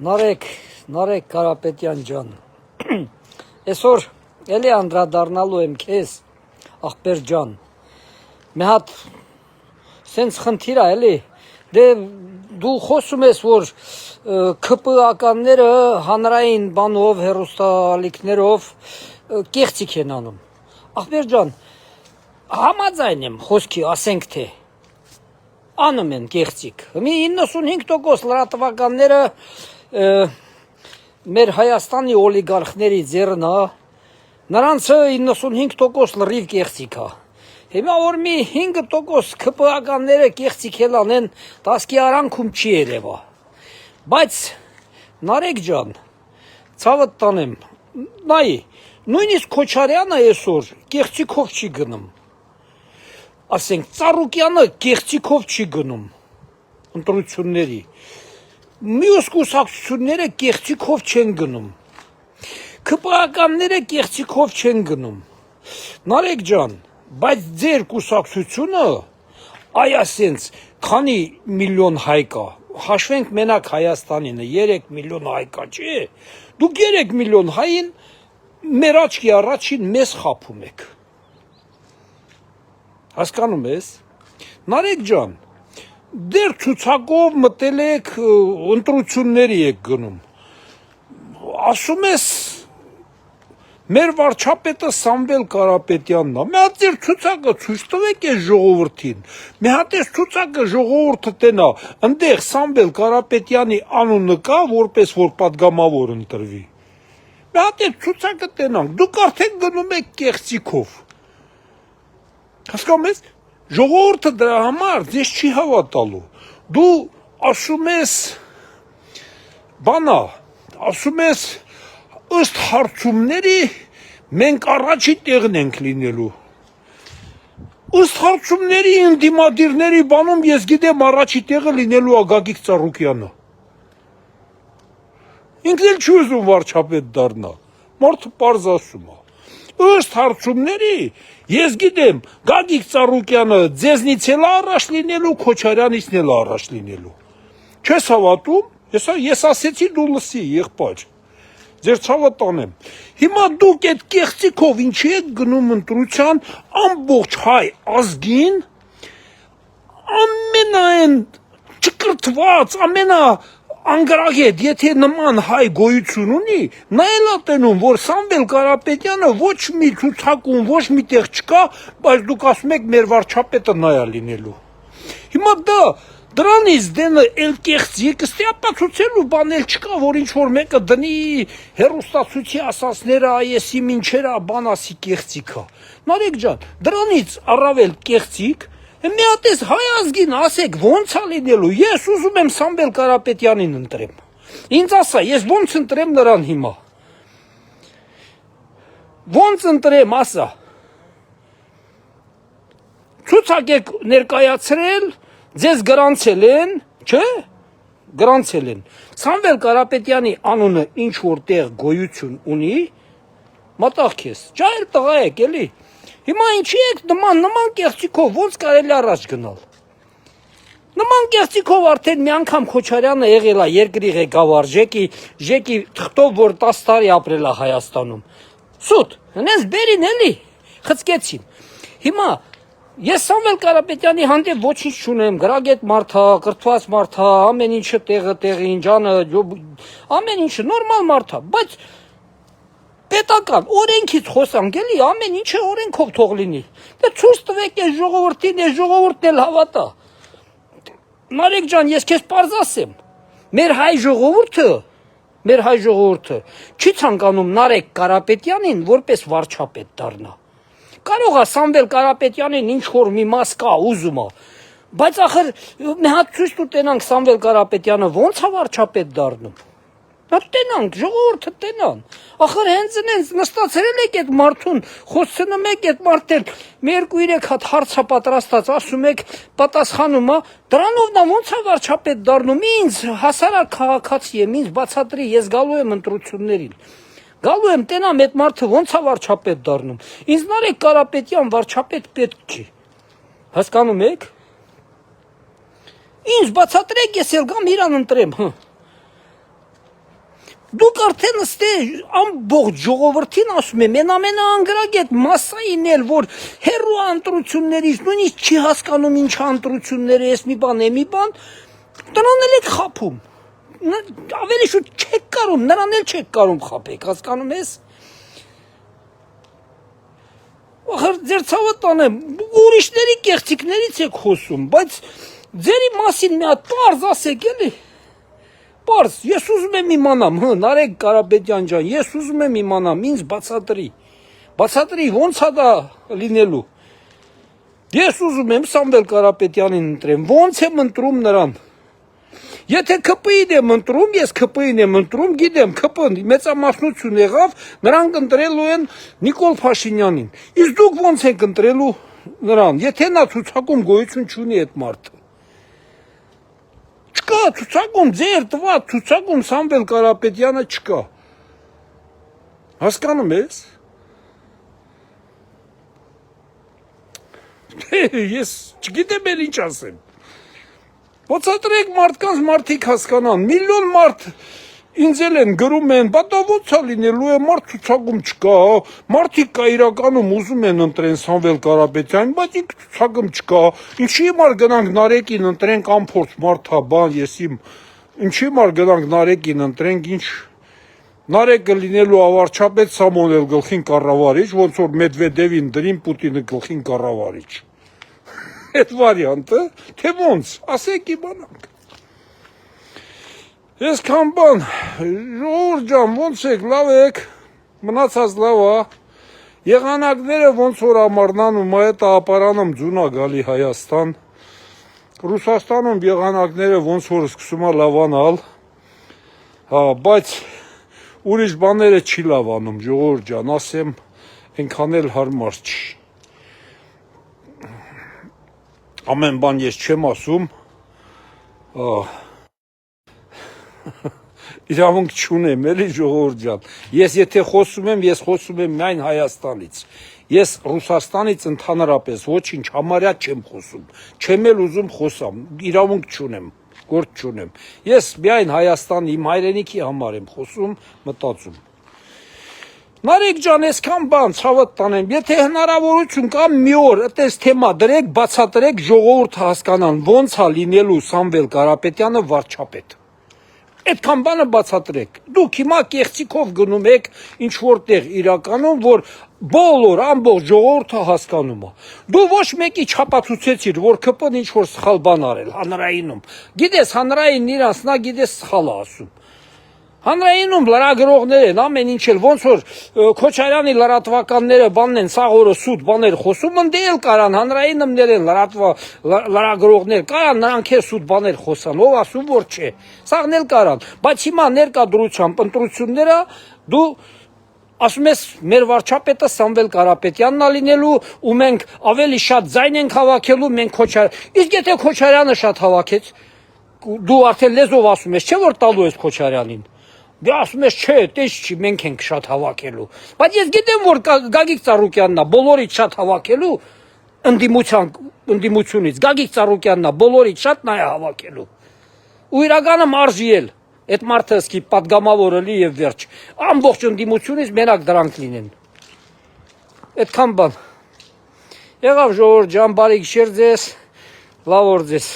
Նարեկ Կարապետյան ջան, այսօր էլի անդրադառնալու եմ քեզ, աղբեր ջան, մի հատ սենց խնդիր է էլի, դե դու խոսում ես, որ ԿՊԱ-ականները հանրային բանով, հեռուստաալիքներով կեղծիք են անում, աղբեր ջան, համաձայն եմ խոսքի, ասենք թե, անում են կեղծիք, մի 95% լրատվականները մեր Հայաստանի օլիգարխների ձեռն է, նրանցը 95% լրիվ կեղծիք է, հիմա որ մի 5% ԿՊԱ-ականները կեղծիք էլ անեն, տասկի արանքում չի երևա, բայց Նարեկ ջան, ցավդ տանեմ, նայի, նույնիսկ Քոչարյանը այսօր կեղծիքով չի գնում, ասենք Ծառուկյանը կեղծիքով չի գնում ընտրությունների, մյուս կուսակցությունները կեղծիքով չեն գնում, ԿՊԱ-ականները կեղծիքով չեն գնում, Նարեկ ջան, բայց ձեր կուսակցությունը, այ ասենց, քանի միլիոն հայ կա, հաշվենք մենակ Հայաստանինը, 3 միլիոն հայ կա, չէ, դուք 3 միլիոն հային մեր աչքի առաջին մեզ խաբում եք, հասկանում ես, Նարեկ ջան, դեր ցուցակով մտել եք ընտրությունների եք գնում, ասում ես, մեր վարչապետը Սամվել Կարապետյանն է, մի հատ ձեր ցուցակը ցույց տվեք այս ժողովրդին, մի հատ այս ցուցակը ժողովուրդը տենա, ընդեղ Սամվել Կարապետյանի անունը կա, որպես որ պատգամավոր ընտրվի, մի հատ այս ցուցակը տենանք, դուք արդեն գնում եք կեղծիքով, հասկանում ես, ժողովուրդը դրա համար ձեզ չի հավատալու, դու ասում ես, բանա, ասում ես, ըստ հարցումների մենք առաջի տեղն ենք լինելու, ըստ հարցումների ընդդիմադիրների բանում ես գիտեմ առաջի տեղը լինելու է Գագիկ Ծառուկյանը, ինքն էլ չի ուզում վարչապետ դառնա, մարդը պարզ ասում է, ըստ հարցումների ես գիտեմ Գագիկ Ծառուկյանը ձեզնից էլ առաջ լինելու, Քոչարյանից էլ առաջ լինելու, չես հավատում, ես ասեցի դու լսի եղբայր, ձեր ցավը տանեմ, հիմա դուք այդ կեղծիքով ինչի եք գնում ընտրության ամբողջ հայ ազգին, ամենայն չկրթված, անգրագետ, եթե նման հայ գոյություն ունի, նա էլ է տենում, որ Սամվել Կարապետյանը ոչ մի ցուցակում, ոչ մի տեղ չկա, բայց դուք ասում եք մեր վարչապետը նա է լինելու, հիմա դրանից դենը էլ կեղծիք, ստի ապացուցելու բան էլ չկա, որ ինչ-որ մեկը դնի հեռուստացույցի ասածները, այսի մինչերը, բան ասի կեղծիքա, Նարեկ ջան, դրանից առավել կեղծիք, մի հատ էս հայ ազգին ասեք ոնց է լինելու, ես ուզում եմ Սամվել Կարապետյանին ընտրեմ, ինձ ասա, ես ոնց ընտրեմ նրան հիմա, ոնց ընտրեմ, ասա, ցուցակ եք ներկայացրել, ձեզ գրանցել են, չէ, գրանցել են, Սամվել Կարապետյանի անունը ինչ որ տեղ գոյություն ունի, մտաղ քեզ, ջահել տղա եք էլի, հիմա ինչի եք նման կեղծիքով, ոնց կարելի առաջ գնալ, նման կեղծիքով արդեն մի անգամ Քոչարյանը եղել է երկրի ղեկավար, ժեկի թղթով, որ 10 տարի ապրել է Հայաստանում, սուտ, հենց բերին էլի, խցկեցին, հիմա, ես Սամվել Կարապետյանի հանդեպ ոչինչ չունեմ, գրագետ մարդ է, կրթված մարդ է, ամեն ինչը տեղին, ջանը, ամեն ինչը նորմալ մարդ է, բայց պետական, օրենքից խոսանք էլի, ամեն ինչը օրենքով թող լինի, դե ցույց տվեք այս ժողովրդին, այս ժողովուրդն էլ հավատա, Նարեկ ջան, ես քեզ պարզ ասեմ, մեր հայ ժողովուրդը չի ցանկանում Նարեկ Կարապետյանին որպես վարչապետ դառնա, կարող է Սամվել Կարապետյանին ինչ-որ մի մաս կա, ուզում է, բայց ախր մի հատ ցույց տենանք Սամվել Կարապետյանը ոնց է վարչապետ դառնում, տենանք, ժողովուրդը տենան, ախր հենց նստացրել եք այդ մարդուն, խոսցնում եք այդ մարդել, մի 2-3 հատ հարցա պատրաստած, ասում եք, պատասխանում է, դրանով նա ոնց է վարչապետ դառնում, ինձ հասարակ քաղաքացի եմ, ինձ բացատրի, ես գալու եմ ընտրություններին, գալու եմ տենամ այդ մարդը ոնց է վարչապետ դառնում, ինձ Նարեկ Կարապետյան վարչապետ պետք չի, հասկանում եք, ինձ բացատրեք, ես էլ գամ իրան ընտրեմ, Դուք արդեն ըստե ամբողջ ժողովրդին ասում եմ, են ամենաանգրագետ մասսային էլ, որ հերու ընտրություններից, նույնիսկ չի հասկանում ինչ ընտրություններ է, ես մի բան է, մի բան, նրան էլ եք խափում։ Ավելի շուտ չեք կարում, նրան էլ չեք կարում խափեք, հասկանում ես։ Ախր ձեր ցավը տանեմ, ուրիշների կեղծիքներից եք խոսում, բայց ձերի մասին մի հատ պարզ ասեք էլի։ Պարզ, ես ուզում եմ իմանամ, Նարեկ Կարապետյան ջան, ես ուզում եմ իմանամ, ինձ բացատրի, ոնց է դա լինելու։ Ես ուզում եմ Սամվել Կարապետյանին ընտրեմ, ոնց եմ ընտրում նրան։ Եթե ԿՊ-ին եմ ընտրում, ես ԿՊ-ին եմ ընտրում, գիտեմ, ԿՊ-ն մեծամասնություն եղավ, նրանք ընտրելու են Նիկոլ Փաշինյանին։ Իսկ դուք ոնց եք ընտրելու նրան, եթե նա ցուցակում գոյություն չունի այդ մարդը։ Չկա ցուցակում, ձեր տված ցուցակում Սամվել Կարապետյանը չկա։ Հասկանում ես։ Ես չգիտեմ էլ ինչ ասեմ։ Ոցատրեք մարդկանց մարդիկ հասկանան, միլիոն մարդ ինձ էլ են գրում են, բա դա ոնց է լինելու է, մարդ ցուցակում չկա, մարդիկ կա իրականում ուզում են ընտրեն Սամվել Կարապետյանին, բայց ինք ցուցակում չկա, ինչի համար գնանք Նարեկին ընտրենք անփորձ մարդա, բան, ինչի համար գնանք Նարեկին ընտրենք, ինչ Նարեկը լինելու ավարչապետ, Սամոնել գլխին կառավարիչ, ոնց որ Մեդվեդևին դրին Պուտինը գլխին կառավարիչ։ Այդ վարիանտը, թե ոնց, ասեք իմանանք։ Ես քան բան, ժողովուրդ ջան, ոնց եք, լավ եք, մնացած լավ է, եղանակները ոնց որ ամառնանում, այդ ապարանում ձուն է գալի Հայաստան, Ռուսաստանում եղանակները ոնց որ սկսում է լավանալ, բայց ուրիշ բաները չի լավանում, ժողովուրդ ջան, ասեմ, այնքան էլ հարմար չի։ Ամեն բան ես չեմ ասում, իրավունք չունեմ, էլի ժողովուրդ ջան, ես եթե խոսում եմ միայն Հայաստանից, ես Ռուսաստանից ընդհանրապես ոչինչ համարյա չեմ խոսում, չեմ էլ ուզում խոսամ, իրավունք չունեմ, գործ չունեմ, ես միայն Հայաստանի իմ հայրենիքի համար եմ խոսում, մտածում։ Նարեկ ջան, այսքան բան ցավդ տանեմ, եթե հնարավորություն կա մի օր այդպես թեմա դրեք, բացատրեք ժողովուրդը հասկանան, ոնց է լինելու Սամվել Կարապետյանը վարչապետ։ Այդքան բանը բացատրեք։ Դուք հիմա կեղծիքով գնում եք ինչ որտեղ իրականում, որ բոլոր ամբողջ ժողովուրդը հասկանում է։ Դու ոչ մեկի չապացուցեցիր, որ ԿՊ-ն ինչ որ սխալ բան արել հանրայինում։ Գիտես, հանրային իրանց նա գիտես սխալ է ասում։ Հանրայինում լրագրողներ են, ամեն ինչ էլ, ոնց որ Քոչարյանի լրատվականները բանն են, սաղ օրը սուտ բաներ խոսում, ընդ էլ կարան, հանրայինումներ են լրագրողներ, կարան նրանք էլ սուտ բաներ խոսան, ով ասում որ չէ, սաղն էլ կարան, բայց հիմա ներկա դրությամբ ընտրությունները դու ասում ես մեր վարչապետը Սամվել Կարապետյանն է լինելու ու մենք ավելի շատ ձայն ենք հավաքելու, մենք իսկ եթե Քոչարյանը շատ հավաքեց, դու արդեն լեզով ասում ես, չէ որ տալու ես Քոչարյանին։ Դե ասում ես չէ, տես չի, մենք ենք շատ հավաքելու։ Բայց ես գիտեմ, որ Գագիկ Ծառուկյանն է բոլորից շատ հավաքելու ընդդիմությունից։ Գագիկ Ծառուկյանն է բոլորից շատ նա է հավաքելու։ Ու իրականում արժի էլ այդ մարդը սկի պատգամավորը լի եւ վերջ։ Ամբողջ ընդդիմությունից մենակ դրանք լինեն։ Այդքան բան։ Եղավ ժողովուրդ ջան, բարի գիշեր ձեզ, լավ օր ձեզ։